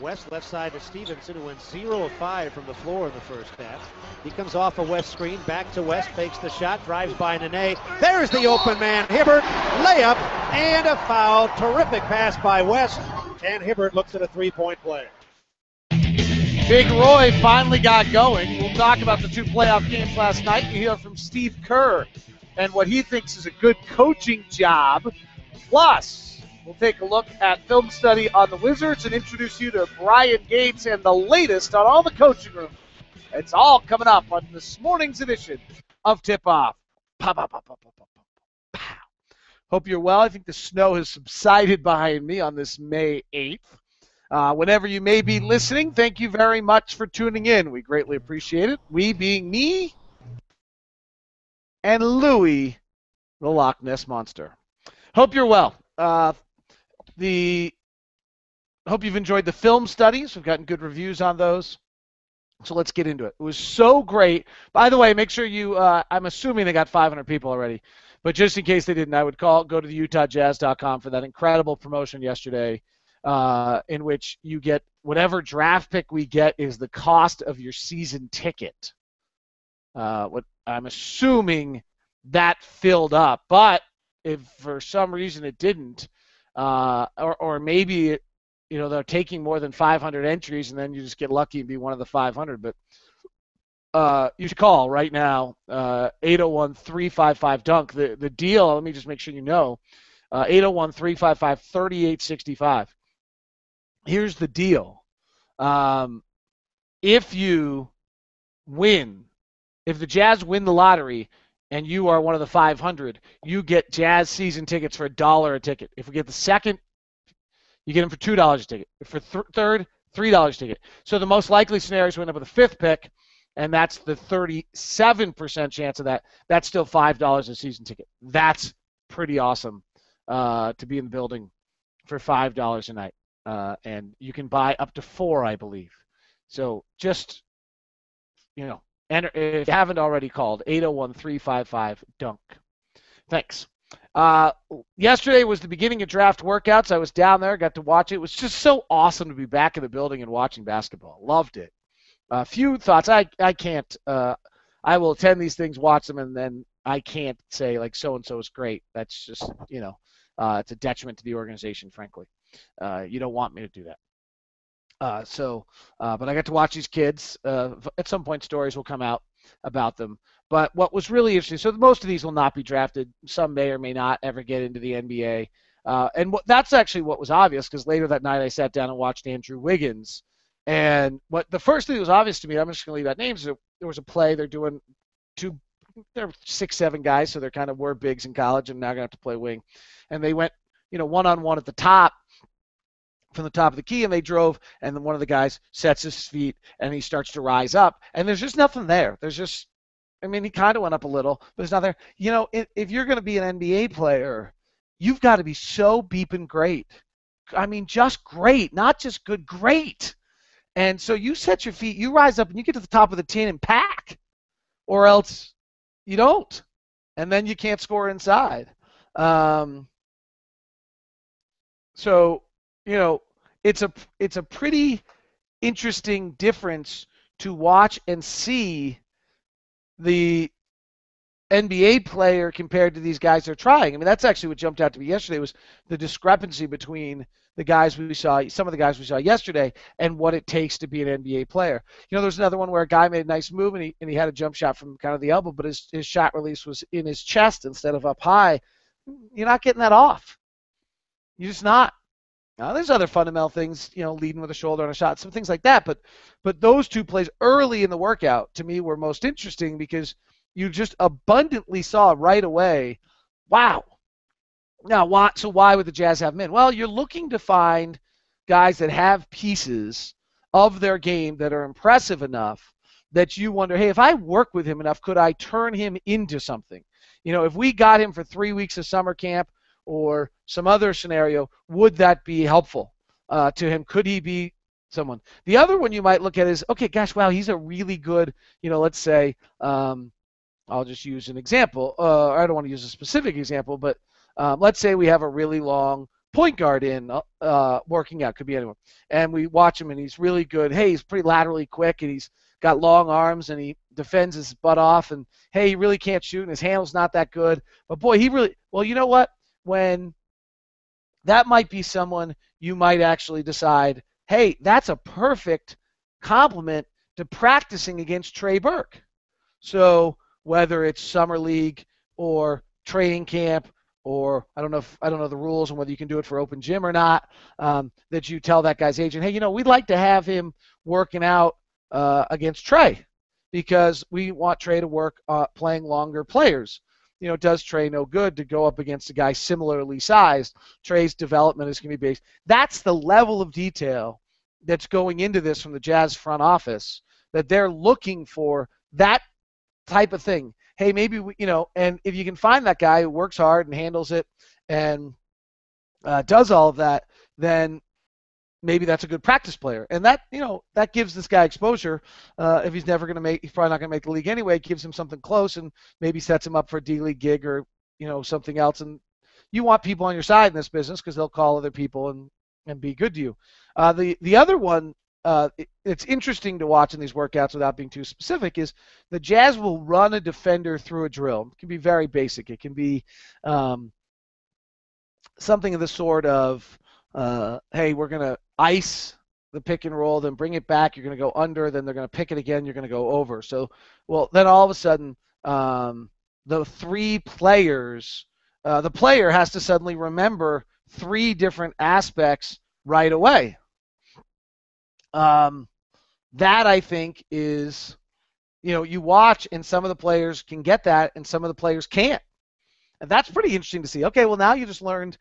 West left side to Stevenson, who went 0 of 5 from the floor in the first half. He comes off a West screen, back to West, fakes the shot, drives by Nene. There's the open man, Hibbert, layup, and a foul. Terrific pass by West, and Hibbert looks at a three-point play. Big Roy finally got going. We'll talk about the two playoff games last night. You hear from Steve Kerr and what he thinks is a good coaching job. Plus, we'll take a look at film study on the Wizards and introduce you to Bryan Gates and the latest on all the coaching room. It's all coming up on this morning's edition of Tip Off. Pow, pow, pow, pow, pow, pow, pow. Hope you're well. I think the snow has subsided behind me on this May 8th. Whenever you may be listening, thank you very much for tuning in. We greatly appreciate it. We being me and Louie, the Loch Ness Monster. Hope you're well. Hope you've enjoyed the film studies. We've gotten good reviews on those. So let's get into it. It was so great. By the way, make sure you, I'm assuming they got 500 people already, but just in case they didn't, I would go to the UtahJazz.com for that incredible promotion yesterday, in which you get whatever draft pick we get is the cost of your season ticket. What I'm assuming that filled up, but if for some reason it didn't, or maybe they're taking more than 500 entries and then you just get lucky and be one of the 500. But you should call right now, 801-355-DUNK. The deal, let me just make sure you know, 801-355-3865. Here's the deal. If you win, if the Jazz win the lottery and you are one of the 500, you get Jazz season tickets for $1 a ticket. If we get the second, you get them for $2 a ticket. For third, $3 a ticket. So the most likely scenario is we end up with a fifth pick, and that's the 37% chance of that. That's still $5 a season ticket. That's pretty awesome to be in the building for $5 a night. And you can buy up to 4, I believe. So just, and if you haven't already called, 801-355-DUNK. Thanks. Yesterday was the beginning of draft workouts. I was down there, got to watch it. It was just so awesome to be back in the building and watching basketball. Loved it. A few thoughts. I can't. I will attend these things, watch them, and then I can't say like so-and-so is great. That's just, it's a detriment to the organization, frankly. You don't want me to do that. But I got to watch these kids. At some point, stories will come out about them. But what was really interesting, so most of these will not be drafted. Some may or may not ever get into the NBA. And that's actually what was obvious, because later that night I sat down and watched Andrew Wiggins. And the first thing that was obvious to me, I'm just going to leave out names, there was a play. They're 6'7" guys, so they're kind of were bigs in college and now going to have to play wing. And they went, one-on-one at the top, from the top of the key, and they drove, and then one of the guys sets his feet, and he starts to rise up, and there's just nothing there. He kind of went up a little, but it's not there. If you're going to be an NBA player, you've got to be so beeping great. Just great, not just good, great. And so you set your feet, you rise up, and you get to the top of the tin and pack, or else you don't, and then you can't score inside. It's a pretty interesting difference to watch and see the NBA player compared to these guys they're trying. That's actually what jumped out to me yesterday, was the discrepancy between the guys we saw, some of the guys we saw yesterday, and what it takes to be an NBA player. There's another one where a guy made a nice move and he had a jump shot from kind of the elbow, but his shot release was in his chest instead of up high. You're not getting that off. You're just not. Now, there's other fundamental things, leading with a shoulder on a shot, some things like that. But those two plays early in the workout, to me, were most interesting, because you just abundantly saw right away, wow. Now, why would the Jazz have men? Well, you're looking to find guys that have pieces of their game that are impressive enough that you wonder, hey, if I work with him enough, could I turn him into something? If we got him for 3 weeks of summer camp, or some other scenario, would that be helpful to him? Could he be someone? The other one you might look at is, okay, gosh, wow, he's a really good, let's say, I'll just use an example. I don't want to use a specific example, but let's say we have a really long point guard in working out. Could be anyone. And we watch him, and he's really good. Hey, he's pretty laterally quick, and he's got long arms, and he defends his butt off. And, hey, he really can't shoot, and his handle's not that good. But, boy, he really – well, you know what? When that might be someone you might actually decide, hey, that's a perfect compliment to practicing against Trey Burke. So whether it's summer league or training camp, or I don't know the rules and whether you can do it for open gym or not, that you tell that guy's agent, hey, we'd like to have him working out against Trey because we want Trey to work playing longer players. Does Trey no good to go up against a guy similarly sized? Trey's development is going to be based. That's the level of detail that's going into this from the Jazz front office, that they're looking for that type of thing. Hey, maybe and if you can find that guy who works hard and handles it and does all of that, then maybe that's a good practice player. And that that gives this guy exposure. If he's probably not going to make the league anyway, it gives him something close and maybe sets him up for a D-League gig or something else. And you want people on your side in this business because they'll call other people and be good to you. The other one, it's interesting to watch in these workouts without being too specific, is the Jazz will run a defender through a drill. It can be very basic. It can be something of the sort of, hey, we're going to ice the pick and roll, then bring it back. You're going to go under, then they're going to pick it again. You're going to go over. So, well, then all of a sudden, the three players, the player has to suddenly remember three different aspects right away. That I think is, you watch and some of the players can get that and some of the players can't. And that's pretty interesting to see. Okay, well, now you just learned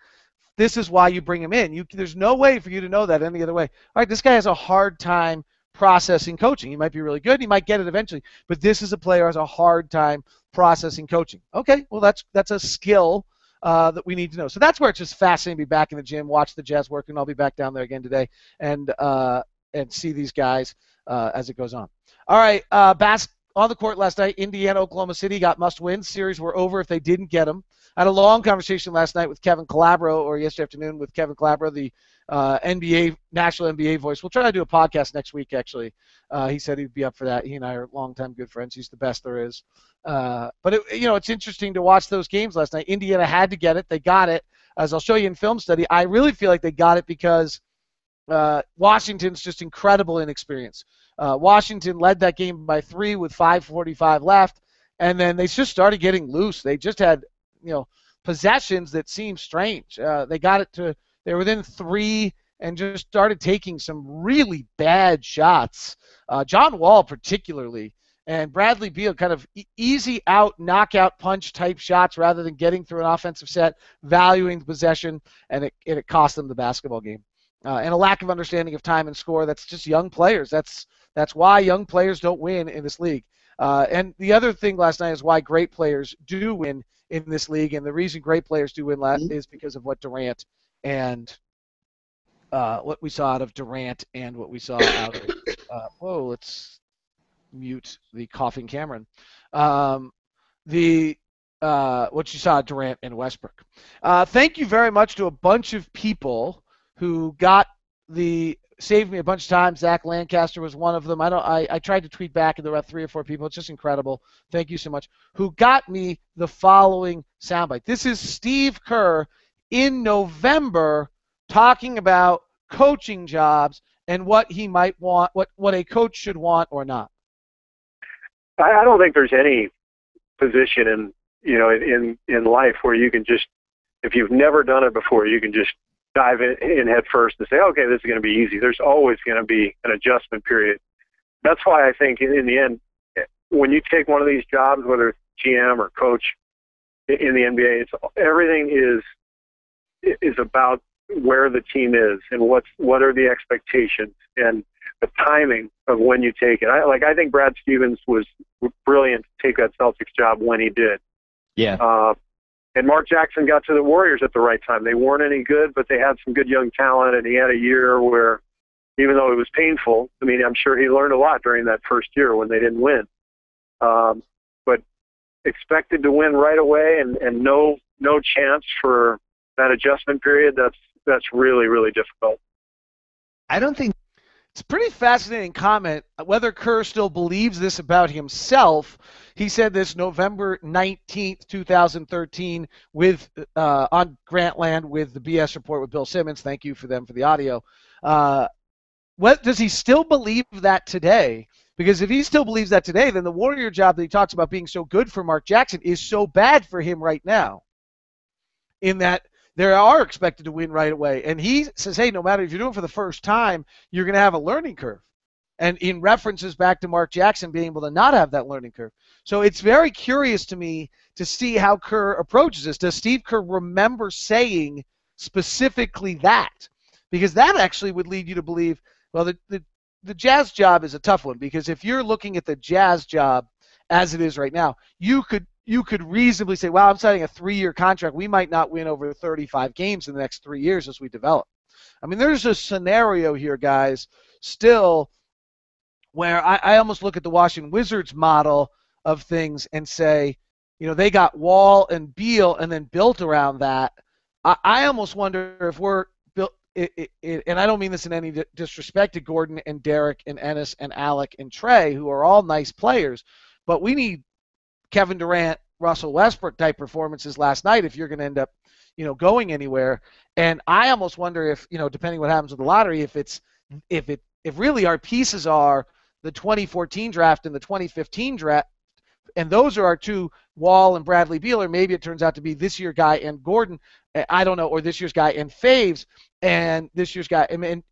this is why you bring him in. There's no way for you to know that any other way. All right, this guy has a hard time processing coaching. He might be really good. He might get it eventually. But this is a player who has a hard time processing coaching. Okay, well, that's a skill that we need to know. So that's where it's just fascinating to be back in the gym, watch the Jazz work, and I'll be back down there again today and see these guys as it goes on. All right, on the court last night, Indiana, Oklahoma City got must-wins. Series were over if they didn't get them. I had a long conversation last night with Kevin Calabro, or yesterday afternoon with Kevin Calabro, the national NBA voice. We'll try to do a podcast next week, actually. He said he'd be up for that. He and I are longtime good friends. He's the best there is. But it's interesting to watch those games last night. Indiana had to get it. They got it. As I'll show you in film study, I really feel like they got it because Washington's just incredible inexperience. Washington led that game by 3 with 5:45 left, and then they just started getting loose. They just had possessions that seemed strange. They got it to – they were within 3 and just started taking some really bad shots. John Wall particularly, and Bradley Beal kind of easy out, knockout punch type shots rather than getting through an offensive set, valuing the possession, and it cost them the basketball game. And a lack of understanding of time and score. That's just young players. That's why young players don't win in this league. And the other thing last night is why great players do win in this league. And the reason great players do win is because of what Durant and what we saw out of Durant and what we saw out of let's mute the coughing Cameron. What you saw of Durant and Westbrook. Thank you very much to a bunch of people who saved me a bunch of times. Zach Lancaster was one of them. I tried to tweet back, and there were about 3 or 4 people. It's just incredible. Thank you so much. Who got me the following soundbite. This is Steve Kerr in November talking about coaching jobs and what he might want, what a coach should want or not. I don't think there's any position in life where you can just, if you've never done it before, you can just dive in head first and say, okay, this is going to be easy. There's always going to be an adjustment period. That's why I think in the end, when you take one of these jobs, whether it's GM or coach in the NBA, everything is about where the team is and what are the expectations and the timing of when you take it. I think Brad Stevens was brilliant to take that Celtics job when he did. Yeah. And Mark Jackson got to the Warriors at the right time. They weren't any good, but they had some good young talent, and he had a year where, even though it was painful, I mean, I'm sure he learned a lot during that first year when they didn't win. But expected to win right away and no chance for that adjustment period, that's really, really difficult. I don't think It's a pretty fascinating comment. Whether Kerr still believes this about himself, he said this November 19th, 2013, with on Grantland with the BS Report with Bill Simmons. Thank you for them for the audio. What does he still believe that today? Because if he still believes that today, then the Warrior job that he talks about being so good for Mark Jackson is so bad for him right now. In that they are expected to win right away. And he says, hey, no matter if you're doing it for the first time, you're going to have a learning curve. And in references back to Mark Jackson being able to not have that learning curve. So it's very curious to me to see how Kerr approaches this. Does Steve Kerr remember saying specifically that? Because that actually would lead you to believe, well, the Jazz job is a tough one, because if you're looking at the Jazz job as it is right now, you could reasonably say, wow, I'm signing a 3-year contract. We might not win over 35 games in the next 3 years as we develop. I mean, there's a scenario here, guys, still where I almost look at the Washington Wizards model of things and say, you know, they got Wall and Beal and then built around that. I almost wonder if we're built, and I don't mean this in any disrespect to Gordon and Derek and Ennis and Alec and Trey, who are all nice players, but we need Kevin Durant, Russell Westbrook type performances last night if you're going to end up, you know, going anywhere. And I almost wonder if, you know, depending what happens with the lottery, if really our pieces are the 2014 draft and the 2015 draft, and those are our two, Wall and Bradley Beal, or maybe it turns out to be this year guy and Gordon, I don't know, or this year's guy and Faves, and this year's guy,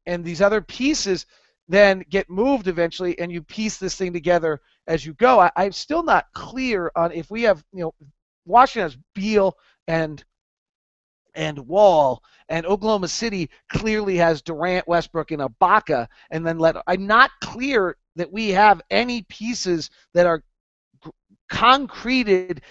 and these other pieces then get moved eventually, and you piece this thing together as you go. I'm still not clear on if we have, you know, Washington has Beal and Wall, and Oklahoma City clearly has Durant, Westbrook, and Ibaka, and then I'm not clear that we have any pieces that are concreted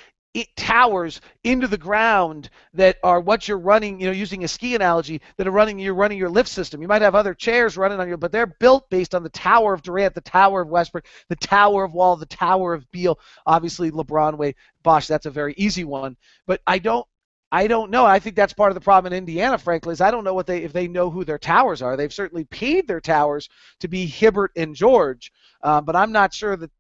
towers into the ground that are what you're running, you know, using a ski analogy, that are running your lift system. You might have other chairs running on you, but they're built based on the tower of Durant, the tower of Westbrook, the tower of Wall, the tower of Beal. Obviously, LeBron, Wade, Bosh, that's a very easy one. But I don't know. I think that's part of the problem in Indiana, frankly, is I don't know if they know who their towers are. They've certainly paid their towers to be Hibbert and George, but I'm not sure that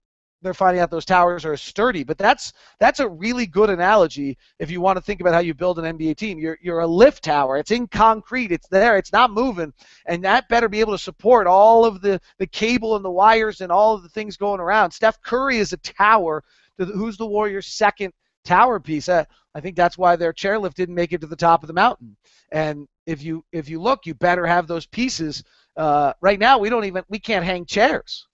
they're finding out those towers are sturdy. But that's a really good analogy if you want to think about how you build an NBA team. You're a lift tower. It's in concrete. It's there. It's not moving. And that better be able to support all of the cable and the wires and all of the things going around. Steph Curry is a tower. Who's the Warriors' second tower piece? I think that's why their chairlift didn't make it to the top of the mountain. And if you look, you better have those pieces. Right now, we can't hang chairs.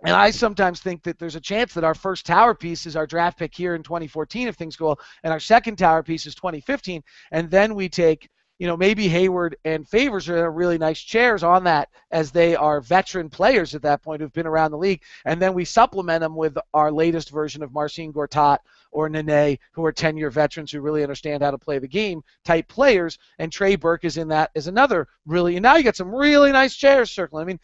And I sometimes think that there's a chance that our first tower piece is our draft pick here in 2014 if things go well, and our second tower piece is 2015, and then we take, you know, maybe Hayward and Favors are really nice chairs on that as they are veteran players at that point who've been around the league, and then we supplement them with our latest version of Marcin Gortat or Nene, who are 10-year veterans who really understand how to play the game type players, and Trey Burke is in that as another really, and now you got some really nice chairs circling. I mean,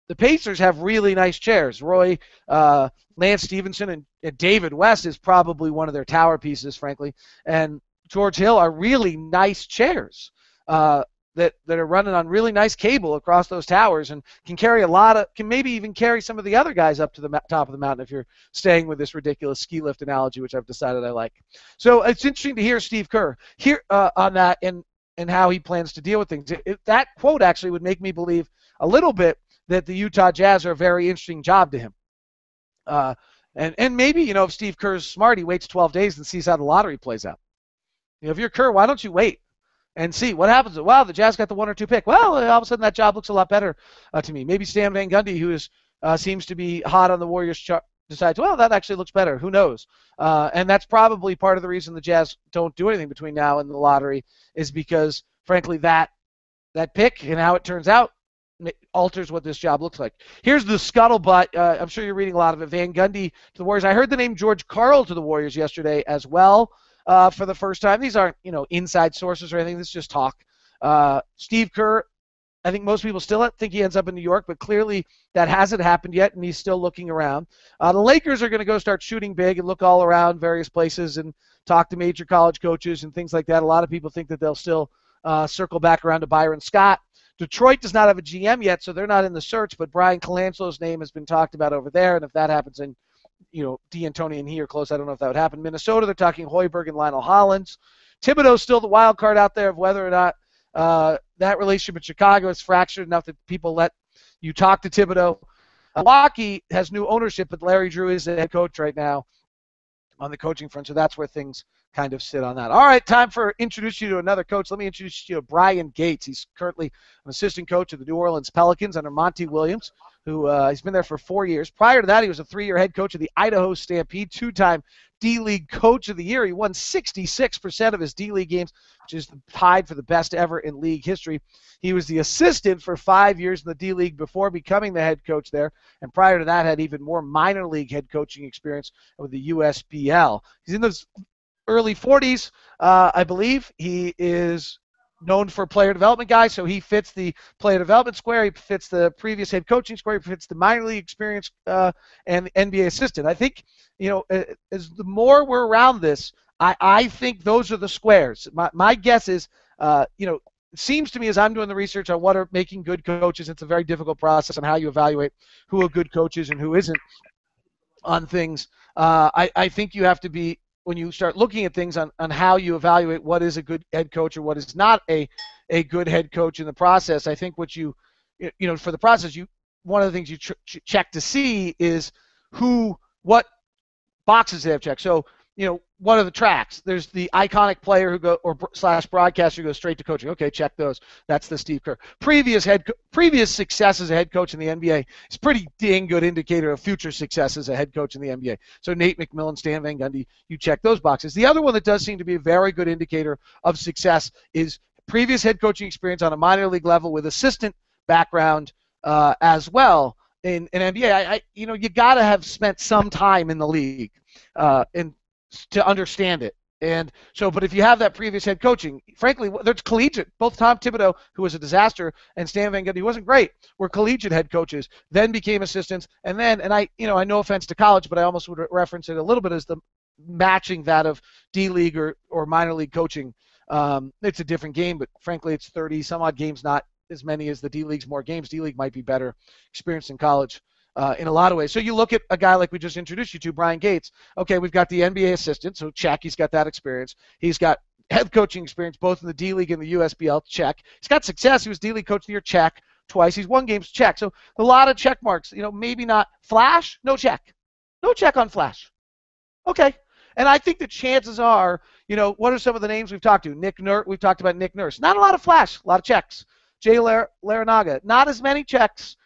the Pacers have really nice chairs. Roy, Lance Stevenson, and David West is probably one of their tower pieces, frankly. And George Hill are really nice chairs that are running on really nice cable across those towers and can carry can maybe even carry some of the other guys up to the top of the mountain if you're staying with this ridiculous ski lift analogy, which I've decided I like. So it's interesting to hear Steve Kerr here on that and how he plans to deal with things. That quote actually would make me believe a little bit that the Utah Jazz are a very interesting job to him. And maybe, you know, if Steve Kerr's smart, he waits 12 days and sees how the lottery plays out. You know, if you're Kerr, why don't you wait and see what happens? Well, the Jazz got the 1 or 2 pick. Well, all of a sudden that job looks a lot better to me. Maybe Stan Van Gundy, who seems to be hot on the Warriors chart, decides, well, that actually looks better. Who knows? And that's probably part of the reason the Jazz don't do anything between now and the lottery is because, frankly, that pick and how it turns out alters what this job looks like. Here's the scuttlebutt. I'm sure you're reading a lot of it. Van Gundy to the Warriors. I heard the name George Karl to the Warriors yesterday as well for the first time. These aren't, you know, inside sources or anything. This is just talk. Steve Kerr I think most people still think he ends up in New York, but clearly that hasn't happened yet, and he's still looking around. The Lakers are going to go start shooting big and look all around various places and talk to major college coaches and things like that. A lot of people think that they'll still circle back around to Byron Scott. Detroit does not have a GM yet, so they're not in the search, but Brian Colangelo's name has been talked about over there, and if that happens, then D'Antoni and he are close. I don't know if that would happen. Minnesota, they're talking Hoiberg and Lionel Hollins. Thibodeau's still the wild card out there of whether or not that relationship with Chicago is fractured enough that people let you talk to Thibodeau. Milwaukee has new ownership, but Larry Drew is the head coach right now on the coaching front, so that's where things kind of sit on that. All right, time for introduce you to another coach. Let me introduce you to Bryan Gates. He's currently an assistant coach of the New Orleans Pelicans under Monty Williams, who he's been there for 4 years. Prior to that, he was a 3-year head coach of the Idaho Stampede, 2-time D-League Coach of the Year. He won 66% of his D-League games, which is tied for the best ever in league history. He was the assistant for 5 years in the D-League before becoming the head coach there, and prior to that had even more minor league head coaching experience with the USBL. He's in those early 40s, I believe. He is known for player development guy, so he fits the player development square. He fits the previous head coaching square. He fits the minor league experience and the NBA assistant. I think, as the more we're around this, I think those are the squares. My guess is, it seems to me as I'm doing the research on what are making good coaches, it's a very difficult process on how you evaluate who a good coach is and who isn't on things. I think you have to be, when you start looking at things on how you evaluate what is a good head coach or what is not a good head coach in the process, I think what for the process, one of the things you check to see is what boxes they have checked. So, what are the tracks? There's the iconic player / broadcaster who goes straight to coaching. Okay, check those. That's the Steve Kerr. Previous success as a head coach in the NBA is pretty dang good indicator of future success as a head coach in the NBA. So Nate McMillan, Stan Van Gundy, you check those boxes. The other one that does seem to be a very good indicator of success is previous head coaching experience on a minor league level with assistant background as well in NBA. You got to have spent some time in the league to understand it. And so, but if you have that previous head coaching, frankly, there's collegiate. Both Tom Thibodeau, who was a disaster, and Stan Van Gundy, who wasn't great, were collegiate head coaches, then became assistants, and I no offense to college, but I almost would reference it a little bit as the matching that of D-League or minor league coaching. It's a different game, but frankly, it's 30 some odd games, not as many as the D-League's more games. D-League might be better experienced in college. In a lot of ways. So you look at a guy like we just introduced you to, Bryan Gates. Okay, we've got the NBA assistant, so check, he's got that experience. He's got head coaching experience both in the D-League and the USBL, check. He's got success. He was D-League Coach of the Year, check, twice. He's won games, check. So a lot of check marks. Maybe not flash, no check. No check on flash. Okay. And I think the chances are, what are some of the names we've talked to? Nick Nurse, we've talked about Nick Nurse. Not a lot of flash, a lot of checks. Jay Larinaga, not as many checks.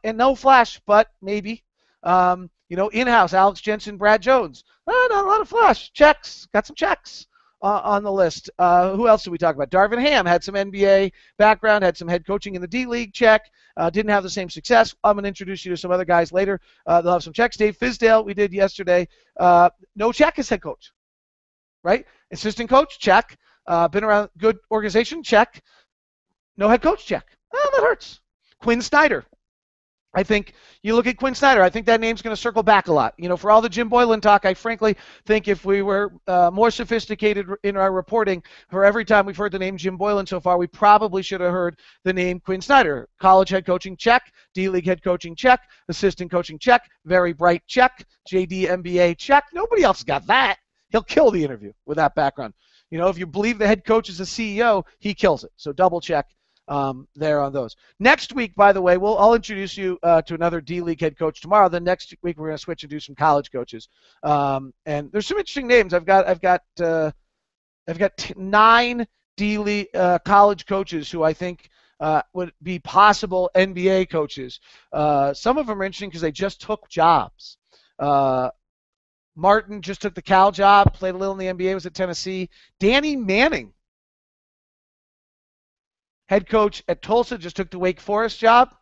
And no flash, but maybe. In-house, Alex Jensen, Brad Jones. Not a lot of flash. Checks. Got some checks on the list. Who else did we talk about? Darvin Ham had some NBA background, had some head coaching in the D-League, check. Didn't have the same success. I'm going to introduce you to some other guys later. They'll have some checks. Dave Fizdale, we did yesterday. No check as head coach. Right? Assistant coach, check. Been around good organization, check. No head coach, check. Oh, that hurts. Quinn Snyder. I think you look at Quinn Snyder, I think that name's going to circle back a lot. For all the Jim Boylan talk, I frankly think if we were more sophisticated in our reporting, for every time we've heard the name Jim Boylan so far, we probably should have heard the name Quinn Snyder. College head coaching, check. D-League head coaching, check. Assistant coaching, check. Very bright, check. JD MBA, check. Nobody else got that. He'll kill the interview with that background. If you believe the head coach is a CEO, he kills it. So double check. There on those. Next week, by the way, I'll introduce you to another D-League head coach tomorrow. Then next week we're going to switch and do some college coaches. And there's some interesting names. I've got 9 D-League college coaches who I think would be possible NBA coaches. Some of them are interesting because they just took jobs. Martin just took the Cal job, played a little in the NBA, was at Tennessee. Danny Manning, head coach at Tulsa, just took the Wake Forest job.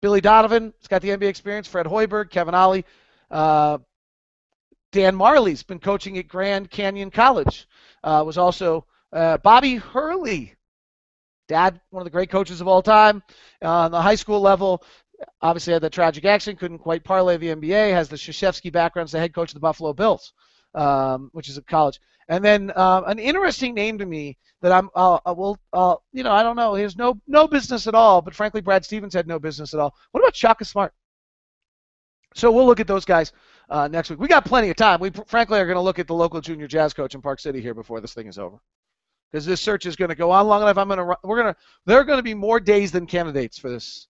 Billy Donovan has got the NBA experience. Fred Hoiberg, Kevin Ollie. Dan Marley's been coaching at Grand Canyon College. Was also Bobby Hurley Dad, one of the great coaches of all time. On the high school level, obviously had that tragic accident, couldn't quite parlay the NBA, has the Krzyzewski background as the head coach of the Buffalo Bills, which is a college. And then an interesting name to me that I don't know. He has no business at all, but frankly, Brad Stevens had no business at all. What about Shaka Smart? So we'll look at those guys next week. We got plenty of time. We frankly are going to look at the local junior jazz coach in Park City here before this thing is over, because this search is going to go on long enough. There are going to be more days than candidates for this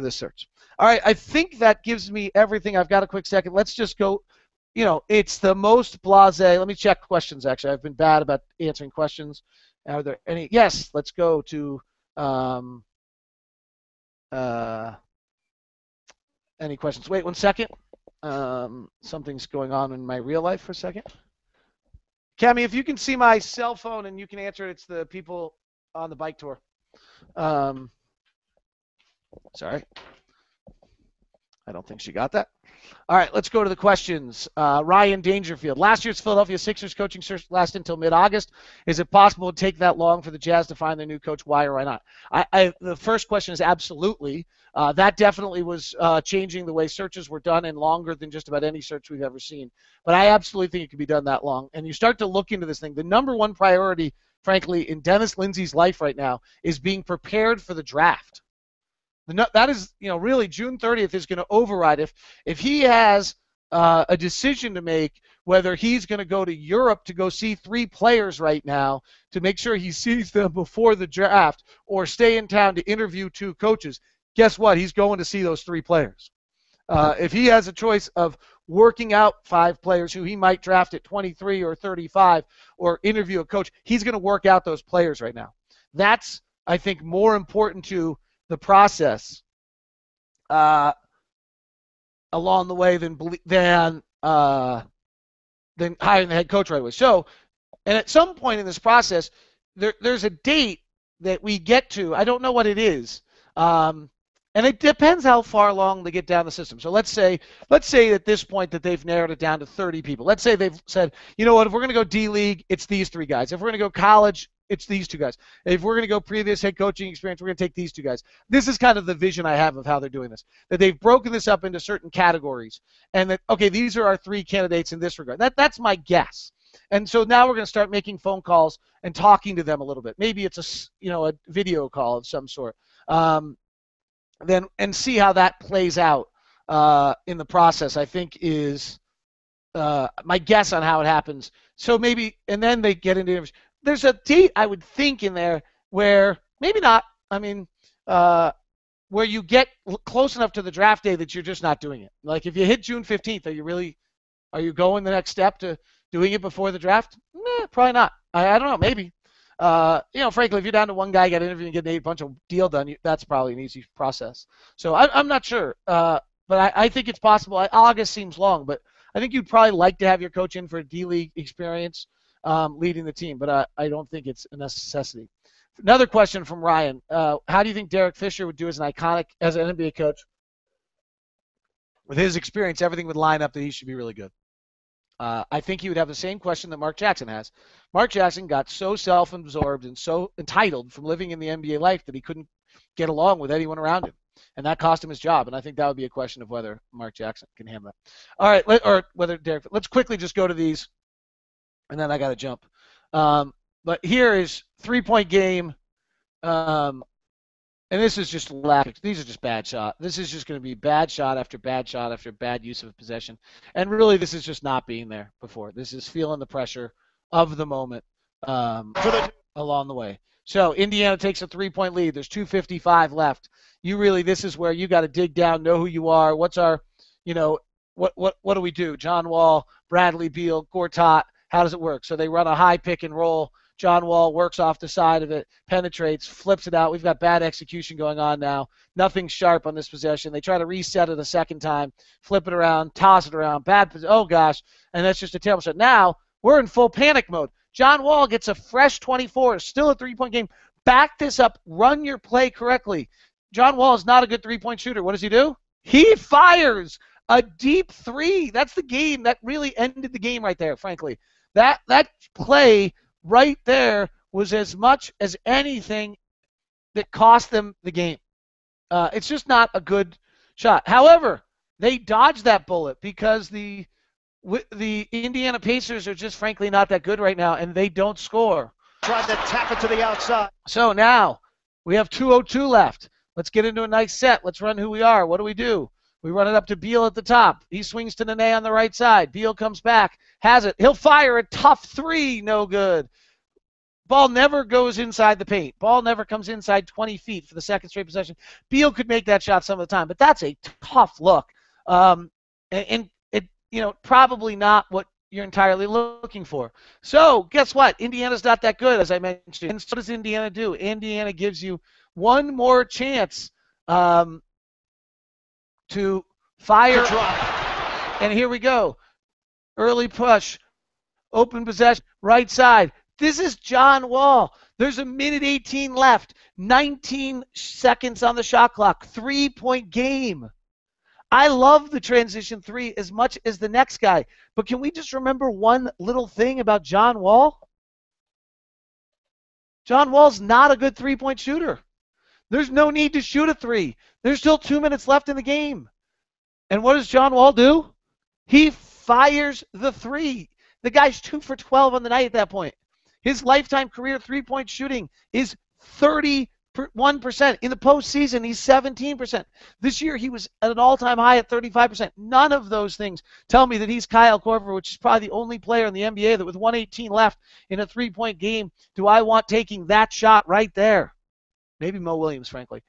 search. All right, I think that gives me everything. I've got a quick second. Let's just go. It's the most blasé. Let me check questions. Actually, I've been bad about answering questions. Are there any? Yes. Let's go to any questions. Wait 1 second. Something's going on in my real life for a second. Cami, if you can see my cell phone and you can answer it, it's the people on the bike tour. Sorry. I don't think she got that. All right, let's go to the questions. Ryan Dangerfield. Last year's Philadelphia Sixers coaching search lasted until mid-August. Is it possible to take that long for the Jazz to find their new coach? Why or why not? The first question is absolutely. That definitely was changing the way searches were done and longer than just about any search we've ever seen. But I absolutely think it could be done that long. And you start to look into this thing. The number one priority, frankly, in Dennis Lindsey's life right now is being prepared for the draft. That is, really June 30th is going to override. If he has a decision to make whether he's going to go to Europe to go see 3 players right now to make sure he sees them before the draft, or stay in town to interview 2 coaches, guess what? He's going to see those 3 players. If he has a choice of working out 5 players who he might draft at 23 or 35 or interview a coach, he's going to work out those players right now. That's, I think, more important to the process along the way than hiring the head coach right away. So, and at some point in this process, there's a date that we get to. I don't know what it is, and it depends how far along they get down the system. So let's say at this point that they've narrowed it down to 30 people. Let's say they've said, you know what, if we're going to go D-League, it's these 3 guys. If we're going to go college, it's these 2 guys. If we're going to go previous head coaching experience, we're going to take these 2 guys. This is kind of the vision I have of how they're doing this, that they've broken this up into certain categories, and that, okay, these are our 3 candidates in this regard. That's my guess. And so now we're going to start making phone calls and talking to them a little bit. Maybe it's a video call of some sort. Then and see how that plays out in the process, I think, is my guess on how it happens. So maybe, and then they get into interviews. There's a date, I would think, in there where, maybe not, where you get close enough to the draft day that you're just not doing it. Like, if you hit June 15th, are you going the next step to doing it before the draft? Probably not. I don't know, maybe. Frankly, if you're down to 1 guy, get an interview and get a bunch of deal done, that's probably an easy process. So I'm not sure. But I think it's possible. August seems long, but I think you'd probably like to have your coach in for a D-League experience leading the team, but I don't think it's a necessity. Another question from Ryan. How do you think Derek Fisher would do as an NBA coach? With his experience, everything would line up that he should be really good. I think he would have the same question that Mark Jackson has. Mark Jackson got so self-absorbed and so entitled from living in the NBA life that he couldn't get along with anyone around him. And that cost him his job. And I think that would be a question of whether Mark Jackson can handle that. All right, or whether Derek. Let's quickly just go to these, and then I got to jump. But here is 3-point game. And this is just laughing. These are just bad shot. This is just going to be bad shot after bad shot after bad use of possession. And really, this is just not being there before. This is feeling the pressure of the moment along the way. So Indiana takes a 3-point lead. There's 2:55 left. This is where you got to dig down, know who you are. What's our, what do we do? John Wall, Bradley Beal, Gortat. How does it work? So they run a high pick and roll. John Wall works off the side of it, penetrates, flips it out. We've got bad execution going on now. Nothing sharp on this possession. They try to reset it a second time, flip it around, toss it around. Oh, gosh. And that's just a terrible shot. Now we're in full panic mode. John Wall gets a fresh 24, still a 3-point game. Back this up. Run your play correctly. John Wall is not a good 3-point shooter. What does he do? He fires a deep 3. That's the game. That really ended the game right there, frankly. That play right there was as much as anything that cost them the game. It's just not a good shot. However, they dodged that bullet because the Indiana Pacers are just frankly not that good right now, and they don't score. Tried to tap it to the outside. So now we have 2:02 left. Let's get into a nice set. Let's run who we are. What do? We run it up to Beal at the top. He swings to Nene on the right side. Beal comes back, has it. He'll fire a tough three. No good. Ball never goes inside the paint. Ball never comes inside 20 feet for the second straight possession. Beal could make that shot some of the time, but that's a tough look. And it, probably not what you're entirely looking for. So guess what? Indiana's not that good, as I mentioned. And so what does Indiana do? Indiana gives you one more chance to fire. And here we go. Early push. Open possession. Right side. This is John Wall. There's a minute 18 left. 19 seconds on the shot clock. 3-point game. I love the transition three as much as the next guy. But can we just remember one little thing about John Wall? John Wall's not a good three-point shooter. There's no need to shoot a three. There's still 2 minutes left in the game. And what does John Wall do? He fires the three. The guy's 2 for 12 on the night at that point. His lifetime career three-point shooting is 31%. In the postseason, he's 17%. This year, he was at an all-time high at 35%. None of those things tell me that he's Kyle Korver, which is probably the only player in the NBA that with 1:18 left in a three-point game, do I want taking that shot right there? Maybe Mo Williams, frankly.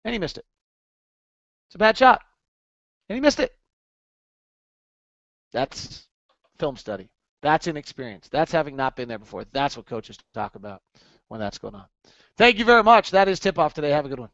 And he missed it. It's a bad shot. And he missed it. That's film study. That's inexperience. That's having not been there before. That's what coaches talk about when that's going on. Thank you very much. That is tip-off today. Have a good one.